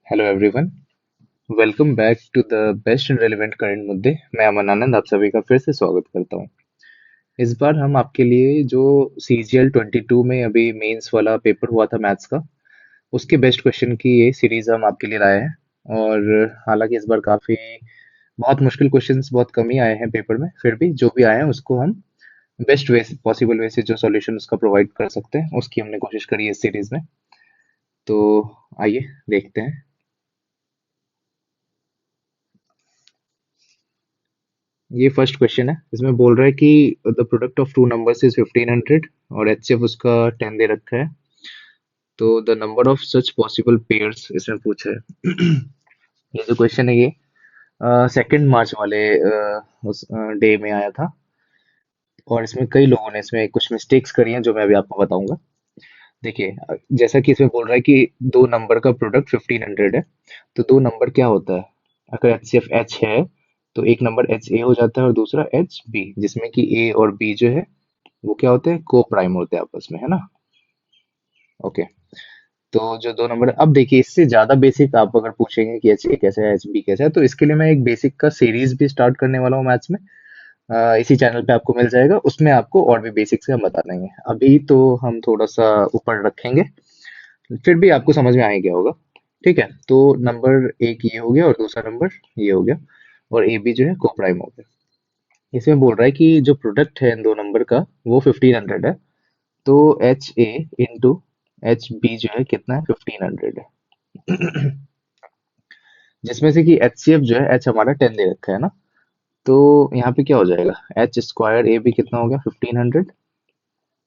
Hello everyone, welcome back to the best and relevant current मुद्दे। मैं अमन आनंद आप सभी का फिर से स्वागत करता हूं। इस बार हम आपके लिए जो CGL 22 में अभी मेंस वाला पेपर हुआ था मैथ्स का, उसके बेस्ट क्वेश्चन की ये सीरीज हम आपके लिए लाए हैं। और हालांकि इस बार काफी बहुत मुश्किल क्वेश्चंस बहुत कम ही आए हैं पेपर में, फिर भी जो भी आए हैं उसको हम बेस्ट वे पॉसिबल वे से जो सॉल्यूशन उसका प्रोवाइड कर सकते हैं उसकी हमने कोशिश करी है इस सीरीज में। तो आइए देखते हैं। ये फर्स्ट क्वेश्चन है। इसमें बोल रहा है कि the product of two numbers is 1500 और HCF उसका 10 दे रखा है। तो the number of such possible pairs इसमें पूछा है। ये जो क्वेश्चन है ये 2 मार्च वाले उस डे में आया था। और इसमें कई लोगों ने इसमें कुछ मिस्टेक्स करी हैं जो मैं अभी आपको बताऊंगा। देखिए, जैसा कि इसमें बोल रहा है कि दो नंबर का प्रोडक्ट 1500 है। तो दो नंबर क्या होता है? अगर HCF H है तो एक नंबर HA हो जाता है और दूसरा HB, जिसमें कि A और B जो है वो क्या होते हैं? को प्राइम होते हैं आपस में, है ना? ओके। तो जो दो नंबर, अब देखिए इससे ज्यादा बेसिक आप अगर पूछेंगे कि HA कैसे है HB कैसे है, तो इसके लिए मैं एक बेसिक का सीरीज भी स्टार्ट करने वाला हूँ मैथ्स में। इसी चैनल पे आपको मिल जाएगा, उसमें आपको और भी बेसिक से हम बता देंगे। अभी तो हम थोड़ा सा ऊपर रखेंगे, फिर भी आपको समझ में आ ही गया होगा। ठीक है, तो नंबर एक ये हो गया और दूसरा नंबर ये हो गया, और AB जो है को प्राइम हो गया। इसमें बोल रहा है कि जो प्रोडक्ट है इन दो नंबर का वो 1500 है। तो HA इंटू HB जो है कितना है? 1500 है। जिसमें से कि HCF जो है H हमारा 10 दे रखा है ना। तो यहाँ पे क्या हो जाएगा? H स्क्वायर AB कितना हो गया? 1500।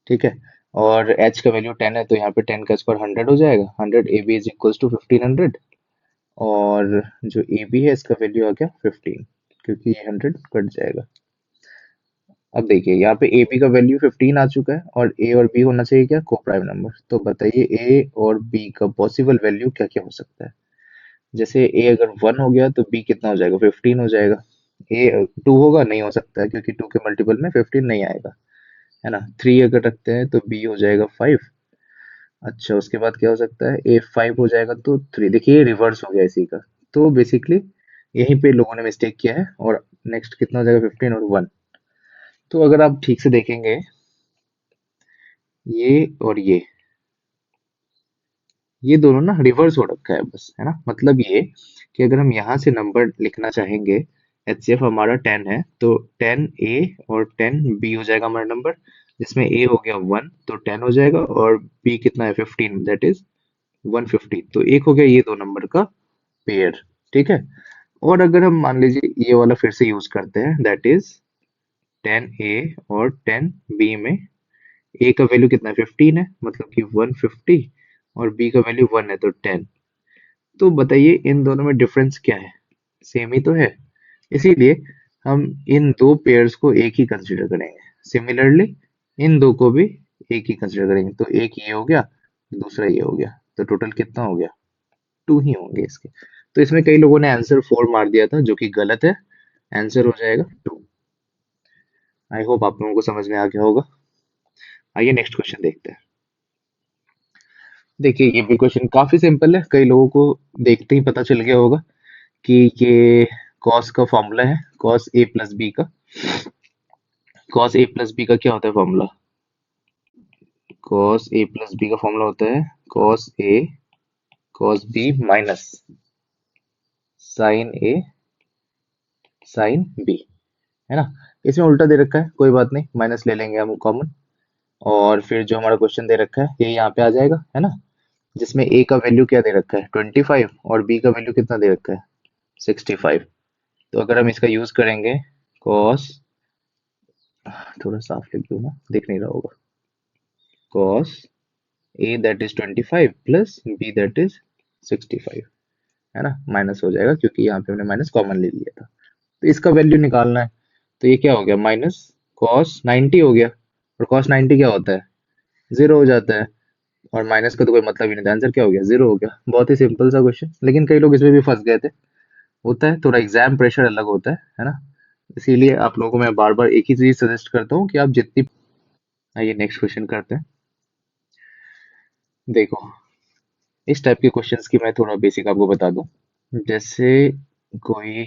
ठीक है। और H का वैल्यू 10 है तो यहाँ पे 10 का स्क्वायर 100 हो जाएगा। 100 AB इज इक्वल्स टू 1500। और जो AB है इसका वैल्यू आ गया 15, क्योंकि ये 100 कट जाएगा। अब देखिए यहाँ पे AB का वैल्यू 15 आ चुका है और A और B होना चाहिए क्या? को प्राइम नंबर। तो बताइए A और B का पॉसिबल वैल्यू क्या क्या हो सकता है? जैसे A अगर 1 हो गया तो B कितना हो जाएगा? 15 हो जाएगा। A 2 होगा? नहीं हो सकता है, क्योंकि 2 के मल्टीपल में 15 नहीं आएगा, है ना। 3 अगर रखते हैं तो B हो जाएगा 5। अच्छा, उसके बाद क्या हो सकता है? A 5 हो जाएगा तो 3। देखिए रिवर्स हो गया इसी का। तो बेसिकली यहीं पे लोगों ने मिस्टेक किया है। और नेक्स्ट कितना हो जाएगा? 15 और 1। तो अगर आप ठीक से देखेंगे, ये और ये दोनों ना रिवर्स हो रखा है बस, है ना। मतलब ये कि अगर हम यहाँ से नंबर लिखना चाहेंगे, HCF हमारा 10 है तो 10A और 10B हो जाएगा हमारा नंबर, जिसमें A हो गया 1 तो 10 हो जाएगा, और B कितना है? 15, दैट इज 150। तो एक हो गया ये दो नंबर का पेयर। ठीक है। और अगर हम मान लीजिए ये वाला फिर से यूज करते हैं, दैट इज 10A और 10B में A का वैल्यू कितना है? 15 है, मतलब कि 150। और B का वैल्यू 1 है तो 10। तो बताइए इन दोनों में डिफरेंस क्या है? सेम ही तो है। इसीलिए हम इन दो पेयर्स को एक ही कंसीडर करेंगे। सिमिलरली इन दो को भी एक ही कंसीडर करेंगे। तो एक ये हो गया, दूसरा ये हो गया, तो टोटल कितना हो गया? 2 ही होंगे इसके। तो इसमें कई लोगों ने आंसर 4 मार दिया था, जो कि गलत है। आंसर हो जाएगा 2। आई होप आप लोगों को समझ में आ गया होगा। आइए नेक्स्ट क्वेश्चन देखते हैं। देखिए ये भी क्वेश्चन काफी सिंपल है, कई लोगों को देखते ही पता चल गया होगा कि ये कॉस का फॉर्मूला है, कॉस ए प्लस बी का। कॉस ए प्लस बी का क्या होता है formula? Cos A plus B का फॉर्मूला होता है cos A cos B minus sign A sine B, है ना। इसमें उल्टा दे रखा है, कोई बात नहीं, माइनस ले लेंगे हम कॉमन। और फिर जो हमारा क्वेश्चन दे रखा है ये यहाँ पे आ जाएगा, है ना। जिसमें ए का वैल्यू क्या दे रखा है? 25, और बी का वैल्यू कितना दे रखा है? 65। तो अगर हम इसका यूज करेंगे, कॉस, थोड़ा साफ लिख दूं ना, दिख नहीं रहा होगा। Cause a that is 25 plus b that is 65, है ना। माइनस हो जाएगा क्योंकि यहाँ पे हमने माइनस कॉमन ले लिया था। तो इसका वैल्यू निकालना है। तो ये क्या हो गया? माइनस कॉस 90 हो गया। और कॉस 90 क्या होता है? जीरो हो जाता है। और माइनस का तो कोई मतलब ही नहीं था, आंसर क्या हो गया? जीरो हो गया। बहुत ही सिंपल सा क्वेश्चन, लेकिन कई लोग इसमें भी फंस गए थे। होता है, थोड़ा एग्जाम प्रेशर अलग होता है ना। इसीलिए आप लोगों को मैं बार बार एक ही चीज सजेस्ट करता हूँ कि आप जितनी। आइए नेक्स्ट क्वेश्चन करते हैं। देखो, इस टाइप के क्वेश्चंस की मैं थोड़ा बेसिक आपको बता दूं। जैसे कोई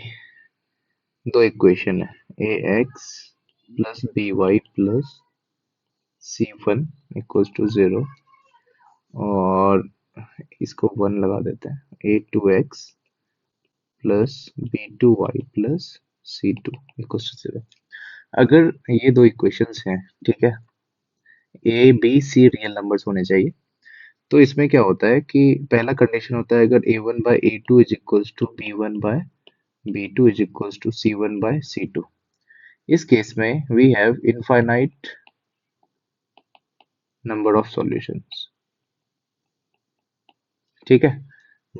दो इक्वेशन है, a x plus b y plus c one equals to 0, और इसको 1 लगा देते हैं, a two x plus b two y plus c two equals to 0। अगर ये दो इक्वेशंस हैं, ठीक है, a b c real numbers होने चाहिए। तो इसमें क्या होता है कि पहला कंडीशन होता है, अगर a one by a two is equals to b one by b two is equals to c one by c two. इस केस में we have infinite number of solutions, ठीक है।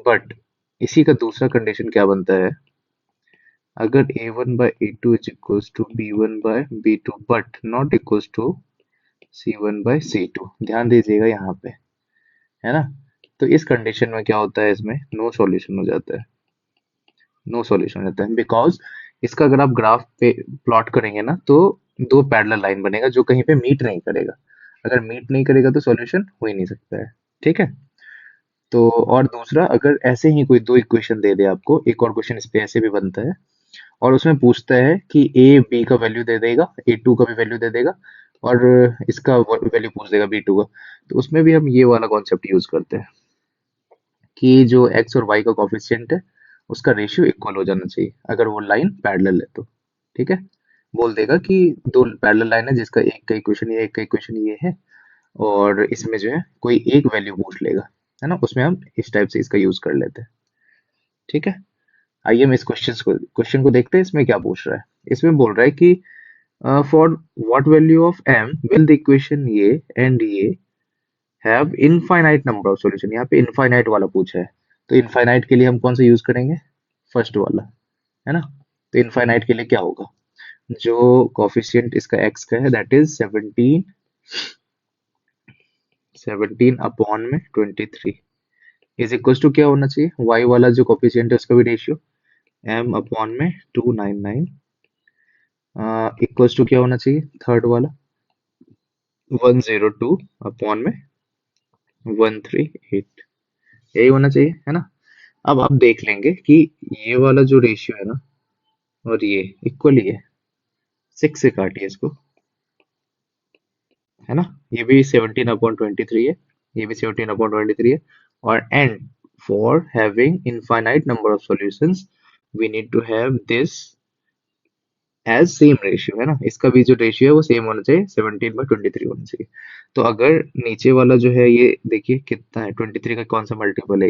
बट इसी का दूसरा कंडीशन क्या बनता है, अगर a one by a two is equals to b one by b two but not equals to c one by c two. ध्यान दीजिएगा यहाँ पे, है ना। तो इस कंडीशन में क्या होता है, इसमें नो सॉल्यूशन हो जाता है, नो सॉल्यूशन हो जाता है, बिकॉज इसका अगर आप ग्राफ पे प्लॉट करेंगे ना, तो दो पैरेलल लाइन बनेगा जो कहीं पे मीट नहीं करेगा। अगर मीट नहीं करेगा तो सॉल्यूशन हो ही नहीं सकता है, ठीक है। तो और दूसरा, अगर ऐसे ही कोई दो इक्वेशन दे दे आपको, एक और क्वेश्चन इस पे ऐसे भी बनता है, और उसमें पूछता है कि ए बी का वैल्यू दे देगा, ए टू का भी वैल्यू दे देगा, और इसका वैल्यू पूछ देगा बी टू का। तो उसमें भी हम ये वाला कॉन्सेप्ट यूज करते हैं कि जो एक्स और वाई का कॉफिशिएंट है उसका रेशियो इक्वल हो जाना चाहिए, अगर वो लाइन पैरेलल है तो, ठीक है। बोल देगा कि दो पैरेलल लाइन है जिसका एक का इक्वेशन ये, एक का इक्वेशन ये है, और इसमें जो है कोई एक वैल्यू पूछ लेगा, है ना, उसमें हम इस टाइप से इसका यूज कर लेते हैं, ठीक है। आइए हम इस क्वेश्चन को देखते हैं, इसमें क्या पूछ रहा है। इसमें बोल रहा है कि for what value of m will the equation ये एंड ये have infinite number of solution. यहाँ पे इनफाइनाइट वाला पूछा है, तो इनफाइनाइट के लिए हम कौन सा यूज करेंगे, फर्स्ट वाला, है ना। तो इनफाइनाइट के लिए क्या होगा, जो कोफिशिएंट इसका x का है दैट इज 17, 17 अपॉन में 23 इज इक्वल टू क्या होना चाहिए, y वाला जो कोफिशिएंट है उसका भी रेशियो m अपॉन में 299 इक्वल्स टू क्या होना चाहिए, थर्ड वाला 102 अपॉन में 138, यही होना चाहिए, है ना। अब आप देख लेंगे कि ये वाला जो रेशियो है ना, और ये इक्वल ही है, 6 से काटिए इसको, है ना। ये भी 17/23 है, ये भी 17/23 है, और and for having infinite number of solutions we need to have this as same ratio, है ना। इसका भी जो रेशियो है वो सेम होना चाहिए, 17/23 होना चाहिए। तो अगर नीचे वाला जो है ये देखिए कितना है, 23 का कौन सा मल्टीपल है,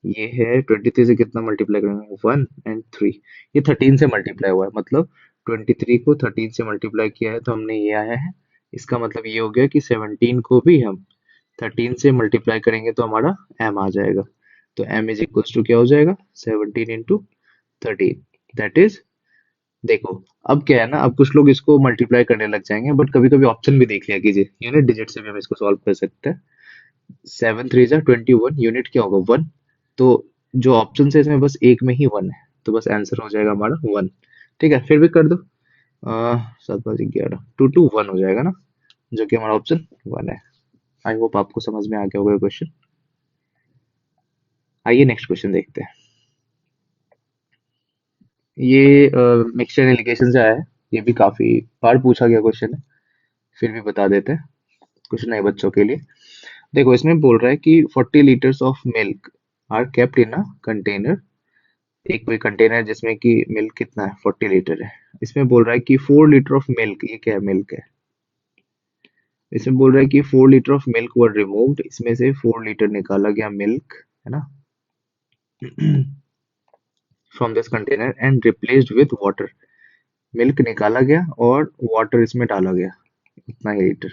ये है 23 से कितना मल्टीप्लाई करेंगे, 1 और 3, ये 13 से मल्टीप्लाई हुआ है, मतलब 23 को 13 से मल्टीप्लाई किया है तो हमने ये आया है। इसका मतलब ये हो गया कि 17 को भी हम 13 से मल्टीप्लाई करेंगे तो हमारा m आ जाएगा। तो m इज इक्वल्स टू क्या हो जाएगा, 17 इंटू 13, दैट इज, देखो अब क्या है ना, अब कुछ लोग इसको मल्टीप्लाई करने लग जाएंगे, बट कभी कभी ऑप्शन भी देख लिया कीजिए, यूनिट डिजिट से भी हम इसको सॉल्व कर सकते हैं। 7 3 जा 21, यूनिट क्या होगा, 1। तो जो ऑप्शन है इसमें बस एक में ही 1 है, तो बस आंसर हो जाएगा हमारा 1, ठीक है। फिर भी कर दो, 7 5 11 2 2 1 हो जाएगा ना, जो कि हमारा ऑप्शन 1 है। आई होप आपको समझ में आ गया होगा क्वेश्चन। आइए नेक्स्ट क्वेश्चन देखते हैं। ये मिक्सचर एलिगेशन से आया है, ये भी काफी बार पूछा गया क्वेश्चन है, फिर भी बता देते हैं कुछ नए बच्चों के लिए। देखो इसमें बोल रहा है कि 40 litres of milk are kept in a container, एक कोई कंटेनर है जिसमें कि मिल्क कितना है, 40 लीटर है। इसमें बोल रहा है कि 4 लीटर ऑफ मिल्क, ये क्या है, मिल्क है। इसमें बोल रहा है कि 4 litre of milk were removed, इसमें से 4 लीटर निकाला गया मिल्क, है ना, from this container and replaced with water. Milk निकाला गया और वाटर इसमें डाला गया, इतना ही लीटर,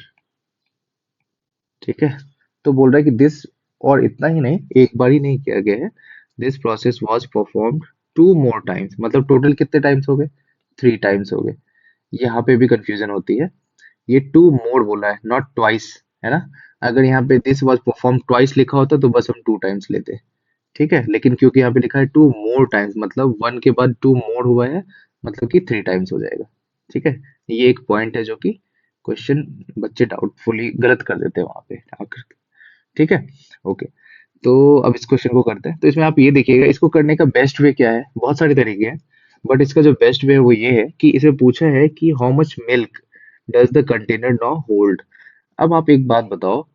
ठीक है। तो बोल रहा है कि दिस, और इतना ही नहीं, एक बार ही नहीं किया गया है, this process was performed 2 more times, मतलब टोटल कितने टाइम्स हो गए, 3 टाइम्स हो गए। यहाँ पे भी कंफ्यूजन होती है, ये 2 more बोला है, नॉट ट्वाइस, है ना। अगर यहाँ पे दिस वाज परफॉर्म ट्वाइस लिखा होता तो बस हम 2 टाइम्स लेते, ठीक है। लेकिन क्योंकि यहाँ पे लिखा है 2 more times, मतलब 1 के बाद 2 more हुआ है, मतलब कि 3 टाइम्स हो जाएगा, ठीक है। ये एक पॉइंट है जो कि क्वेश्चन बच्चे डाउटफुली गलत कर देते हैं वहां पे आकर, ठीक है। ओके, तो अब इस क्वेश्चन को करते हैं। तो इसमें आप ये देखिएगा, इसको करने का बेस्ट वे क्या है, बहुत सारे तरीके हैं, बट इसका जो बेस्ट वे है वो ये है कि इसे पूछा है कि how much milk does the container now hold. अब आप एक बात बताओ,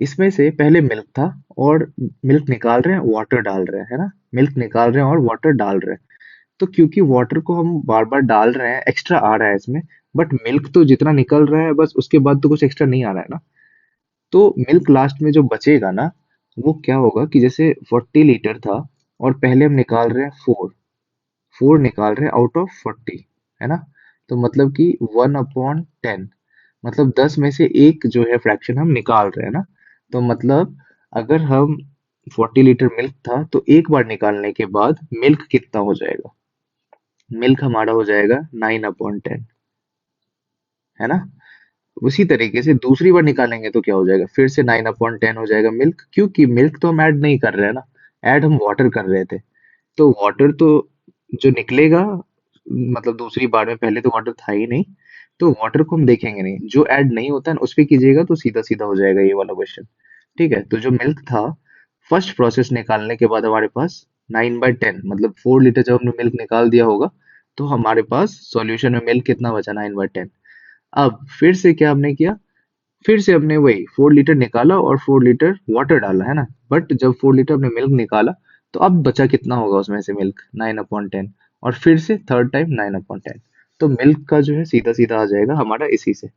इसमें से पहले मिल्क था और मिल्क निकाल रहे हैं, वाटर डाल रहे हैं, है ना, मिल्क निकाल रहे हैं और वाटर डाल रहे हैं। तो क्योंकि वाटर को हम बार बार डाल रहे हैं, एक्स्ट्रा आ रहा है इसमें, बट मिल्क तो जितना निकल रहा है बस उसके बाद तो कुछ एक्स्ट्रा नहीं आ रहा है ना। तो मिल्क लास्ट में जो बचेगा ना, वो क्या होगा कि जैसे 40 लीटर था और पहले हम निकाल रहे हैं 4 निकाल रहे हैं आउट ऑफ 40, है ना। तो मतलब कि 1/10, मतलब 10 में से एक जो है फ्रैक्शन हम निकाल रहे हैं ना। तो मतलब अगर हम 40 लीटर मिल्क था तो एक बार निकालने के बाद मिल्क कितना हो जाएगा, मिल्क हमारा हो जाएगा 9/10, है ना। उसी तरीके से दूसरी बार निकालेंगे तो क्या हो जाएगा, फिर से 9/10 हो जाएगा मिल्क, क्योंकि मिल्क तो हम ऐड नहीं कर रहे हैं ना, ऐड हम वाटर कर रहे थे। तो वाटर तो जो निकलेगा, मतलब दूसरी बार में, पहले तो वाटर था ही नहीं, तो वाटर को हम देखेंगे नहीं, जो ऐड नहीं होता है ना उस पे कीजिएगा तो सीधा सीधा हो जाएगा ये वाला क्वेश्चन। ठीक है, तो जो मिल्क था, फर्स्ट प्रोसेस निकालने के बाद हमारे पास 9/10, मतलब 4 लीटर जब हमने मिल्क निकाल दिया होगा, तो हमारे पास सॉल्यूशन में मिल्क कितना बचा, 9/10। अब फिर से क्या हमने किया, फिर से हमने वही 4 लीटर निकाला और 4 लीटर वाटर डाला, है ना। बट जब 4 लीटर हमने मिल्क निकाला, तो अब बचा कितना होगा उसमें से मिल्क, 9/10, और फिर से थर्ड टाइम 9/10। तो मिल्क का जो है सीधा सीधा आ जाएगा हमारा इसी से।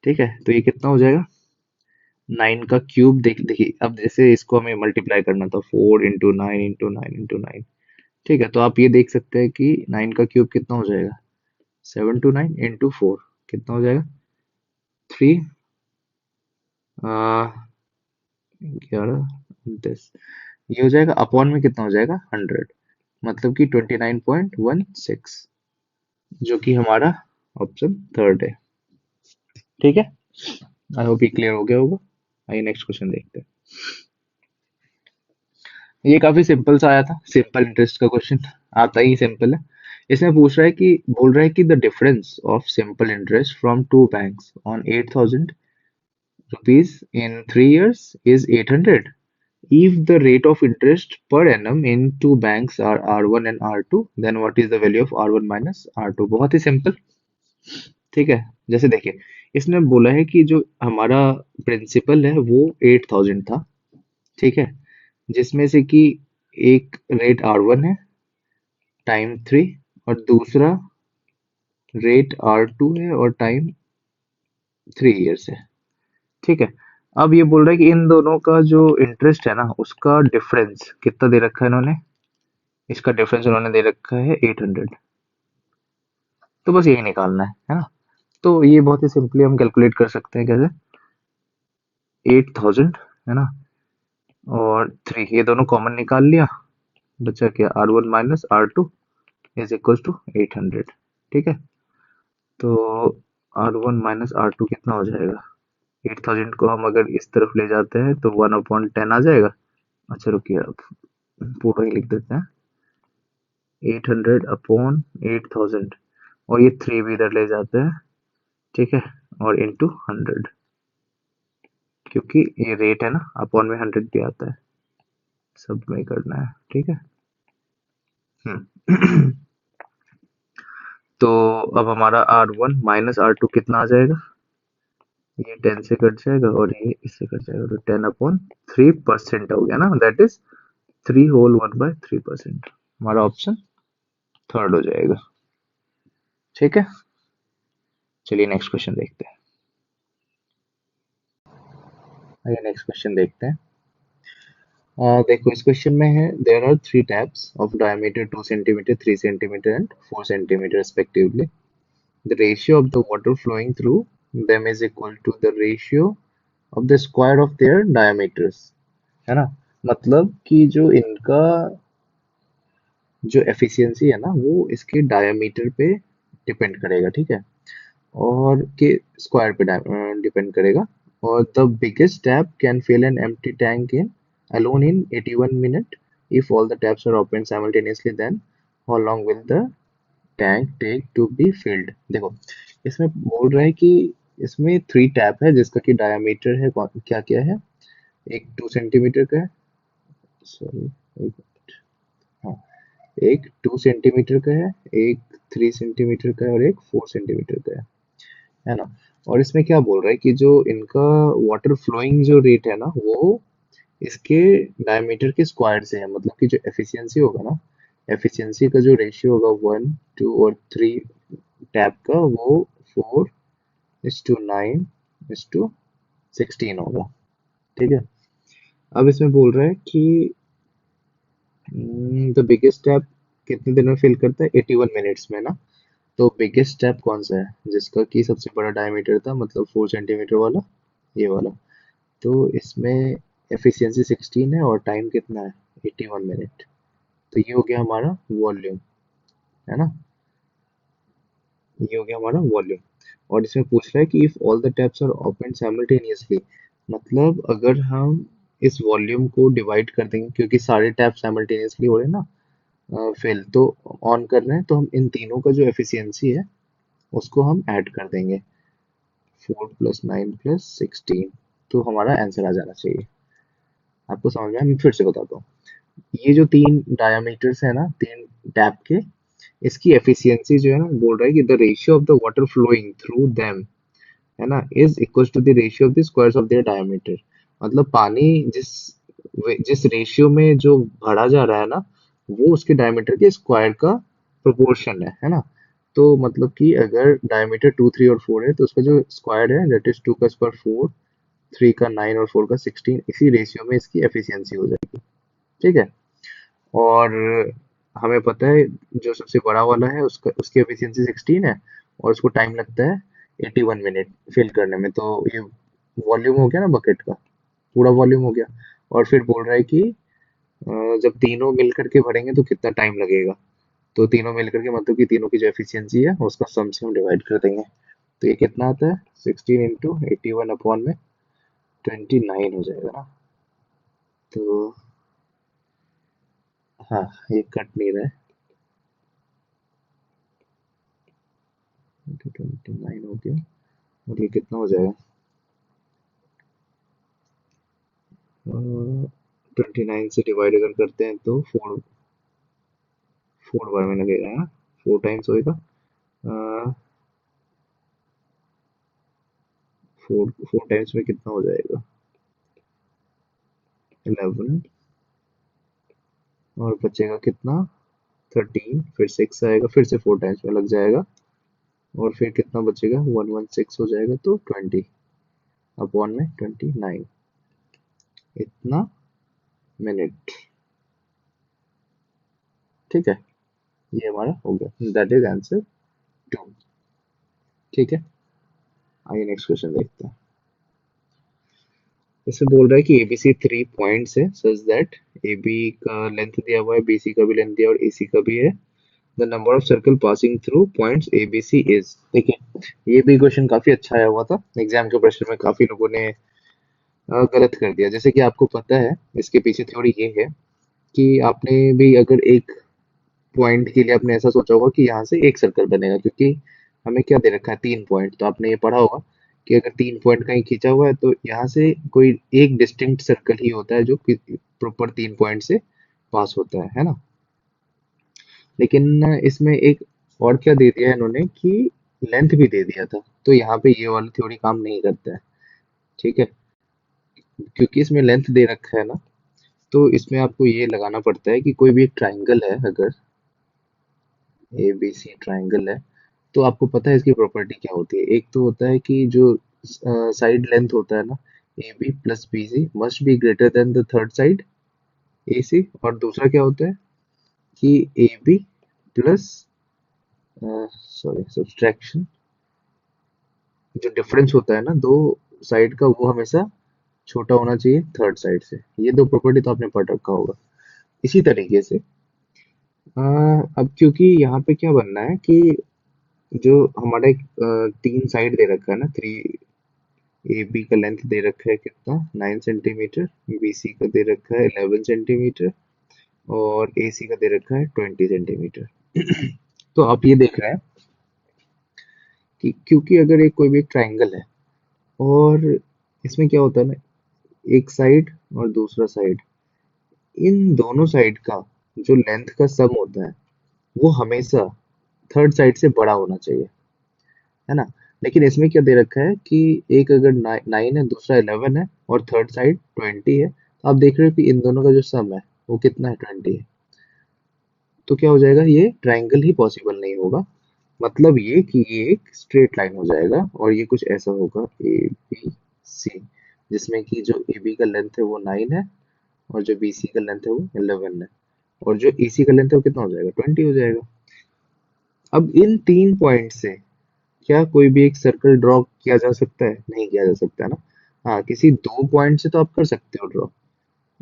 ठीक है, तो ये कितना हो जाएगा, 9 का क्यूब, देखिए अब जैसे इसको हमें मल्टीप्लाई करना था, 4 इंटू 9 इंटू 9 इंटू 9। ठीक है, तो आप ये देख सकते हैं कि 9 का क्यूब कितना हो जाएगा, 7 to 9 इंटू 4, कितना हो जाएगा, 3, 11, 10, ये हो जाएगा अपॉन में कितना हो जाएगा, 100, मतलब कि 29.16, जो कि हमारा ऑप्शन थर्ड है। ठीक है, आई होप ये क्लियर हो गया होगा। आइए नेक्स्ट क्वेश्चन देखते हैं। ये काफी सिंपल सा आया था, सिंपल इंटरेस्ट का क्वेश्चन, आता ही सिंपल है। इसमें पूछ रहा है कि, बोल रहा है कि the difference of simple interest from two banks on 8,000 rupees in 3 years is 800. If the rate of interest per annum in two banks are R1 and R2, then what is the value of R1 minus R2? बहुत ही simple. ठीक है, जैसे देखिए, इसने बोला है कि जो हमारा प्रिंसिपल है वो 8,000 था, ठीक है, जिसमें से कि एक रेट R1 है टाइम 3, और दूसरा रेट R2 है और टाइम 3 years है। ठीक है, अब ये बोल रहा है कि इन दोनों का जो इंटरेस्ट है ना, उसका डिफरेंस कितना दे रखा है इन्होंने, इसका डिफरेंस उन्होंने दे रखा है 800। तो बस यही निकालना है ना। तो ये बहुत ही सिंपली हम कैलकुलेट कर सकते हैं, कैसे, 8,000, है ना, और 3, ये दोनों कॉमन निकाल लिया, बचा क्या, R1 minus R2 is equal to 800। ठीक है, तो R1 माइनस R2 कितना हो जाएगा, 8,000 को हम अगर इस तरफ ले जाते हैं तो 1/10 आ जाएगा। अच्छा रुकिए, अब पूरा ही लिख देते हैं, 800/8000, और ये 3 भी इधर ले जाते हैं, ठीक है, और इंटू 100, क्योंकि ये रेट है ना, अपॉन में 100 भी आता है, सब में करना है। ठीक है, हम्म तो अब हमारा R1 माइनस R2 कितना आ जाएगा, ये 10 से कट जाएगा और ये इससे कट जाएगा, तो 10/3% हो गया ना, दैट इज 3 होल 1/3%। हमारा ऑप्शन थर्ड हो जाएगा। ठीक है, चलिए नेक्स्ट क्वेश्चन देखते हैं। आइए नेक्स्ट क्वेश्चन देखते हैं। देखो इस क्वेश्चन में है, there are three taps of diameter 2 centimetre, 3 centimetre and 4 centimetre respectively. The ratio of the water flowing through them is equal to the ratio of the square of their diameters, है ना। मतलब कि जो इनका जो efficiency है ना, वो इसके डायमीटर पे डिपेंड करेगा, ठीक है, और के स्क्वायर पे डिपेंड करेगा। और the biggest tap can fill an empty tank in alone in 81 minute if all the taps are open simultaneously, then how long will the tank take to be filled। देखो इसमें बोल रहा है कि इसमें 3 टैप है जिसका कि डायमीटर है क्या क्या है, एक 2 सेंटीमीटर का है, सॉरी, एक, हाँ, एक 2 सेंटीमीटर का है, एक 3 सेंटीमीटर का है और एक 4 सेंटीमीटर का है ना। और इसमें क्या बोल रहा है कि जो इनका वाटर फ्लोइंग जो रेट है ना, वो इसके डायमीटर के स्क्वायर से है। मतलब कि जो एफिशिएंसी होगा ना, एफिशिएंसी का जो रेशियो होगा 1, 2 और 3 टैप का, वो 4:9:16 होगा। ठीक है। अब इसमें बोल रहा है कि द बिगेस्ट टैप कितने दिन में फिल करता है, 81 मिनट्स में ना। तो बिगेस्ट टैप कौन सा है जिसका कि सबसे बड़ा डायमीटर था, मतलब 4 सेंटीमीटर वाला, ये वाला। तो इसमें एफिशिएंसी 16 है और टाइम कितना है, 81 मिनट। तो ये हो गया हमारा वॉल्यूम, है ना, ये हो गया हमारा वॉल्यूम। और इसमें पूछ रहा है कि if all the taps are open simultaneously, मतलब अगर हम इस वॉल्यूम को डिवाइड कर देंगे, क्योंकि सारे टैप साइमल्टेनियसली हो रहे हैं ना, फेल तो ऑन कर रहे हैं, तो हम इन तीनों का जो एफिशिएंसी है उसको हम ऐड कर देंगे, 4 + 9 + 16, तो हमारा आंसर आ जाना चाहिए। आपको समझ में आया? मैं फिर से बताता हूँ। ये जो तीन डायमीटर्स है ना, तीन टैप के, इसकी एफिशिएंसी जो है ना, बोल रहा है कि the ratio of the water flowing through them, है ना, is equal to the ratio of the squares of their diameter. मतलब पानी जिस जिस रेशियो में जो भरा जा रहा है ना, वो उसके डायमीटर के स्क्वायर का प्रोपोर्शन है ना। तो मतलब कि अगर डायमीटर 2, 3 और 4 है, तो उसका जो स्क्वायर है, दैट इज 2 का स्क्वायर 4, 3 का 9 और 4 का 16, इसी रेशियो में इसकी एफिशिएंसी हो जाएगी। ठीक है। और हमें पता है जो सबसे बड़ा वाला है उसका उसकी एफिशिएंसी 16 है, और उसको टाइम लगता है 81 मिनट फिल करने में। तो ये वॉल्यूम हो गया ना बकेट का, पूरा वॉल्यूम हो गया। और फिर बोल रहा है कि जब तीनों मिल करके भरेंगे तो कितना टाइम लगेगा। तो तीनों मिल करके मतलब कि तीनों की जो एफिशिएंसी है उसका सम से हम डिवाइड कर देंगे। तो ये कितना आता है, 16 × 81 में 29 हो जाएगा ना। तो हाँ, ये कट नहीं रहा है, तो 29 हो गया। और ये कितना हो जाएगा, 29 से डिवाइड अगर करते हैं तो 4 बार में लगेगा ना, 4 टाइम्स होएगा। 4 टाइम्स में कितना हो जाएगा, 11, और बचेगा कितना, 13, फिर 6 आएगा, फिर से 4 टाइम्स में लग जाएगा, और फिर कितना बचेगा, 116 हो जाएगा, तो 20/29, इतना मिनट। ठीक है, ये हमारा हो गया, दैट इज आंसर 2। ठीक है, आइए नेक्स्ट क्वेश्चन देखते हैं। जैसे बोल रहा है कि एबीसी 3 पॉइंट्स है सच दैट एबी का लेंथ दिया हुआ है, बीसी का भी लेंथ दिया और एसी का भी है। The number of circle passing through points ABC is. देखिए, ये भी क्वेश्चन काफी अच्छा आया हुआ था एग्जाम के प्रश्न में, काफी लोगों ने गलत कर दिया। जैसे कि आपको पता है, इसके पीछे थ्योरी ये है कि आपने भी अगर एक पॉइंट के लिए आपने ऐसा सोचा होगा कि यहाँ से एक सर्कल बनेगा, क्योंकि हमें क्या दे रखा है, 3 पॉइंट। तो आपने ये पढ़ा होगा कि अगर 3 पॉइंट कहीं खींचा हुआ है तो यहाँ से कोई एक डिस्टिंक्ट सर्कल ही होता है जो कि प्रॉपर 3 पॉइंट से पास होता है ना। लेकिन इसमें एक और क्या दे दिया है इन्होंने कि लेंथ भी दे दिया था, तो यहाँ पे ये वाला थ्योरी काम नहीं करता है। ठीक है, क्योंकि इसमें लेंथ दे रखा है ना, तो इसमें आपको ये लगाना पड़ता है कि कोई भी एक ट्राइंगल है, अगर ए बी सी ट्राइंगल है, तो आपको पता है इसकी प्रॉपर्टी क्या होती है। एक तो होता है कि जो साइड लेंथ होता है ना, A B plus B C must be greater than the third side A C. और दूसरा क्या होता है कि A B plus, sorry, subtraction, जो डिफरेंस होता है ना दो साइड का, वो हमेशा छोटा होना चाहिए थर्ड साइड से। ये दो प्रॉपर्टी तो आपने पढ़ रखा होगा। इसी तरीके से अब क्योंकि यहाँ पे क्या बनना है कि जो हमारा एक 3 साइड दे रखा है ना, थ्री, ए बी का लेंथ दे रखा है कितना, 9 सेंटीमीटर, बी सी का दे रखा है 11 सेंटीमीटर, और ए सी का दे रखा है 20 सेंटीमीटर। तो आप ये देख रहे हैं कि क्योंकि अगर एक कोई भी एक ट्राइंगल है, और इसमें क्या होता है ना, एक साइड और दूसरा साइड, इन दोनों साइड का जो लेंथ का सम होता है वो हमेशा थर्ड साइड से बड़ा होना चाहिए, है ना। लेकिन इसमें क्या दे रखा है कि एक अगर 9 है, दूसरा 11 है और थर्ड साइड 20 है, तो आप देख रहे हो कि इन दोनों का जो सम है वो कितना है, 20 है। तो क्या हो जाएगा, ये ट्रायंगल ही पॉसिबल नहीं होगा। मतलब ये कि ये एक स्ट्रेट लाइन हो जाएगा और ये कुछ ऐसा होगा ए बी सी, जिसमें कि जो ए बी का लेंथ है वो 9 है और जो बी सी का लेंथ है वो 11 है, और जो ए सी का लेंथ है वो कितना हो जाएगा, 20 हो जाएगा। अब इन 3 पॉइंट से क्या कोई भी एक सर्कल ड्रॉ किया जा सकता है? नहीं किया जा सकता है ना। हाँ, किसी 2 पॉइंट से तो आप कर सकते हो ड्रॉ,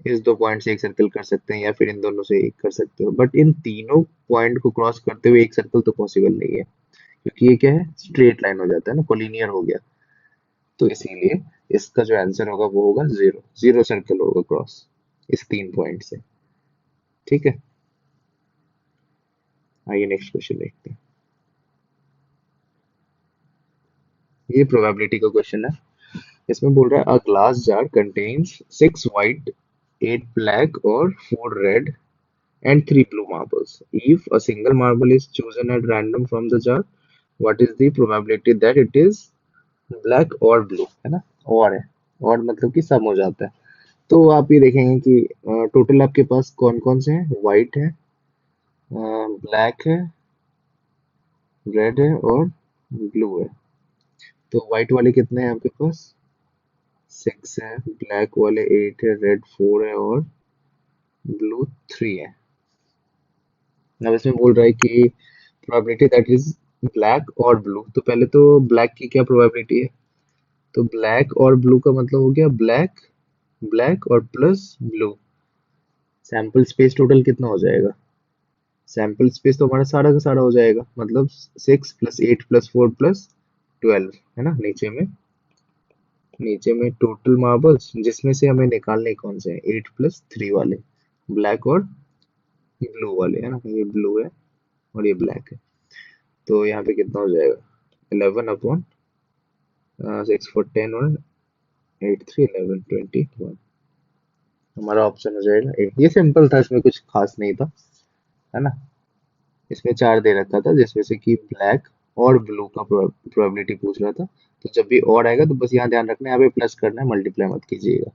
इस 2 पॉइंट से एक सर्कल कर सकते हैं या फिर इन दोनों से एक कर सकते हो, बट इन तीनों पॉइंट को क्रॉस करते हुए एक सर्कल तो पॉसिबल नहीं है, क्योंकि ये क्या है, स्ट्रेट लाइन हो जाता है ना, कोलिनियर हो गया। तो इसीलिए इसका जो आंसर होगा वो होगा जीरो, जीरो सर्कल होगा क्रॉस इस 3 पॉइंट से। ठीक है, आइए नेक्स्ट क्वेश्चन देखते हैं। ये प्रोबेबिलिटी का क्वेश्चन है। इसमें बोल रहा है a glass jar contains 6 white, 8 black और 4 red and 3 blue marbles. If a single marble is chosen at random from the jar, what is the probability that it is black or blue? है ना, और है, और मतलब कि सम हो जाता है। तो आप ये देखेंगे कि टोटल आपके पास कौन कौन से हैं, व्हाइट है, ब्लैक है, रेड है और ब्लू है। तो व्हाइट वाले कितने हैं आपके पास, 6 है, ब्लैक वाले 8 है, रेड 4 है और ब्लू 3 है। अब इसमें बोल रहा है कि प्रोबेबिलिटी दैट इज ब्लैक और ब्लू, तो पहले तो ब्लैक की क्या प्रोबेबिलिटी है, तो ब्लैक और ब्लू का मतलब हो गया ब्लैक, ब्लैक और plus blue. Sample space total कितना हो जाएगा, सैंपल स्पेस तो हमारा सारा का सारा हो जाएगा, मतलब 6 + 8 + 4 + 12, है ना। नीचे में टोटल मार्बल्स, जिसमें से हमें निकालने कौन से हैं, 8 + 3 वाले, ब्लैक और ब्लू वाले, है ना। ये ब्लू है और ये ब्लैक है। तो यहाँ पे कितना हो जाएगा, 11/6 4 10 और 8 3 11 21, हमारा ऑप्शन हो जाएगा ए। ये सिंपल था, इसमें कुछ खास नहीं था, है ना। इसमें 4 दे रखा था, जिसमें से कि ब्लैक और ब्लू का प्रोबेबिलिटी पूछ रहा था। तो जब भी और आएगा तो बस यहाँ ध्यान रखना है, यहाँ पे प्लस करना है, मल्टीप्लाई मत कीजिएगा।